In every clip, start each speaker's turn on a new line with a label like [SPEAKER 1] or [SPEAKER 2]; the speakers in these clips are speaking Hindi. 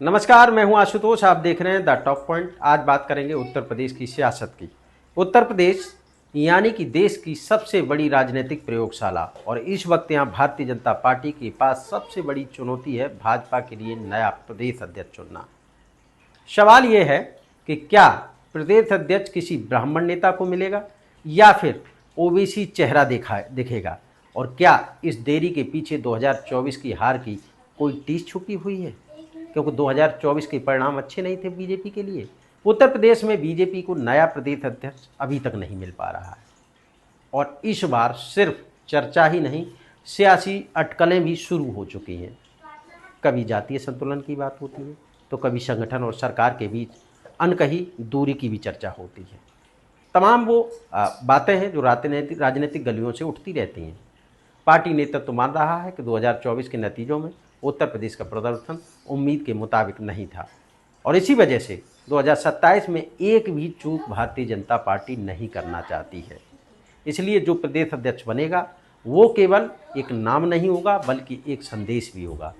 [SPEAKER 1] नमस्कार, मैं हूं आशुतोष। आप देख रहे हैं द टॉप पॉइंट। आज बात करेंगे उत्तर प्रदेश की सियासत की। उत्तर प्रदेश यानी कि देश की सबसे बड़ी राजनीतिक प्रयोगशाला, और इस वक्त यहां भारतीय जनता पार्टी के पास सबसे बड़ी चुनौती है भाजपा के लिए नया प्रदेश अध्यक्ष चुनना। सवाल यह है कि क्या प्रदेश अध्यक्ष किसी ब्राह्मण नेता को मिलेगा या फिर ओबीसी चेहरा दिखेगा, और क्या इस देरी के पीछे 2024 की हार की कोई टीस छुपी हुई है, क्योंकि 2024 के परिणाम अच्छे नहीं थे बीजेपी के लिए। उत्तर प्रदेश में बीजेपी को नया प्रदेश अध्यक्ष अभी तक नहीं मिल पा रहा है, और इस बार सिर्फ चर्चा ही नहीं, सियासी अटकलें भी शुरू हो चुकी हैं। कभी जातीय संतुलन की बात होती है, तो कभी संगठन और सरकार के बीच अनकही दूरी की भी चर्चा होती है। तमाम वो बातें हैं जो राजनीतिक गलियों से उठती रहती हैं। पार्टी नेतृत्व तो मान रहा है कि 2024 के नतीजों में उत्तर प्रदेश का प्रदर्शन उम्मीद के मुताबिक नहीं था, और इसी वजह से 2027 में एक भी चूक भारतीय जनता पार्टी नहीं करना चाहती है। इसलिए जो प्रदेश अध्यक्ष बनेगा वो केवल एक नाम नहीं होगा, बल्कि एक संदेश भी होगा।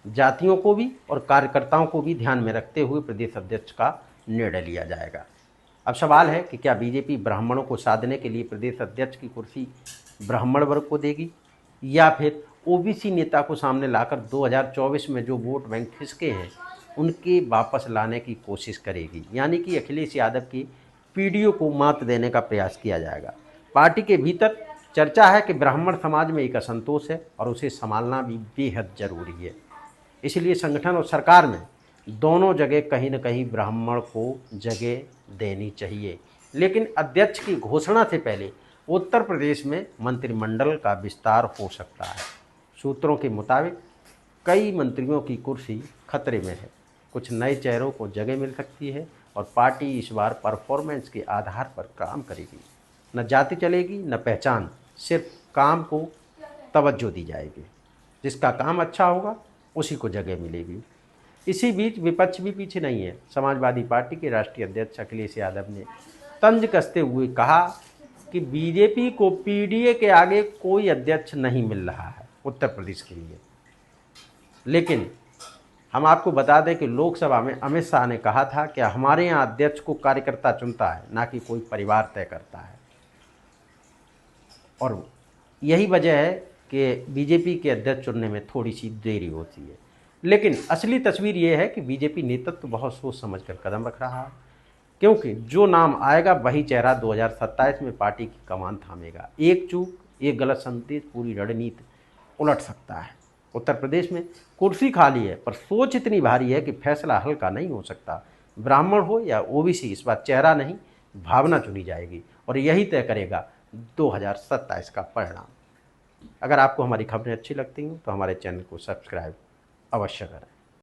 [SPEAKER 1] जातियों को भी और कार्यकर्ताओं को भी ध्यान में रखते हुए प्रदेश अध्यक्ष का निर्णय लिया जाएगा। अब सवाल है कि क्या बीजेपी ब्राह्मणों को साधने के लिए प्रदेश अध्यक्ष की कुर्सी ब्राह्मण वर्ग को देगी, या फिर ओबीसी नेता को सामने लाकर 2024 में जो वोट बैंक खिसके हैं उनके वापस लाने की कोशिश करेगी, यानी कि अखिलेश यादव की पीडीओ को मात देने का प्रयास किया जाएगा। पार्टी के भीतर चर्चा है कि ब्राह्मण समाज में एक असंतोष है और उसे संभालना भी बेहद जरूरी है। इसलिए संगठन और सरकार में दोनों जगह कहीं न कहीं ब्राह्मण को जगह देनी चाहिए। लेकिन अध्यक्ष की घोषणा से पहले उत्तर प्रदेश में मंत्रिमंडल का विस्तार हो सकता है। सूत्रों के मुताबिक कई मंत्रियों की कुर्सी खतरे में है। कुछ नए चेहरों को जगह मिल सकती है, और पार्टी इस बार परफॉर्मेंस के आधार पर काम करेगी। न जाति चलेगी न पहचान, सिर्फ काम को तवज्जो दी जाएगी। जिसका काम अच्छा होगा उसी को जगह मिलेगी। इसी बीच विपक्ष भी पीछे नहीं है। समाजवादी पार्टी के राष्ट्रीय अध्यक्ष अखिलेश यादव ने तंज कसते हुए कहा कि बीजेपी को पीडीए के आगे कोई अध्यक्ष नहीं मिल रहा है उत्तर प्रदेश के लिए। लेकिन हम आपको बता दें कि लोकसभा में अमित शाह ने कहा था कि हमारे यहाँ अध्यक्ष को कार्यकर्ता चुनता है, ना कि कोई परिवार तय करता है। और यही वजह है कि बीजेपी के अध्यक्ष चुनने में थोड़ी सी देरी होती है। लेकिन असली तस्वीर ये है कि बीजेपी नेतृत्व बहुत सोच समझकर कदम रख रहा है, क्योंकि जो नाम आएगा वही चेहरा 2027 में पार्टी की कमान थामेगा। एक चूक, एक गलत संदेश पूरी रणनीति उलट सकता है। उत्तर प्रदेश में कुर्सी खाली है, पर सोच इतनी भारी है कि फैसला हल्का नहीं हो सकता। ब्राह्मण हो या ओबीसी, इस बार चेहरा नहीं भावना चुनी जाएगी, और यही तय करेगा 2027 का परिणाम। अगर आपको हमारी खबरें अच्छी लगती हैं तो हमारे चैनल को सब्सक्राइब अवश्य करें।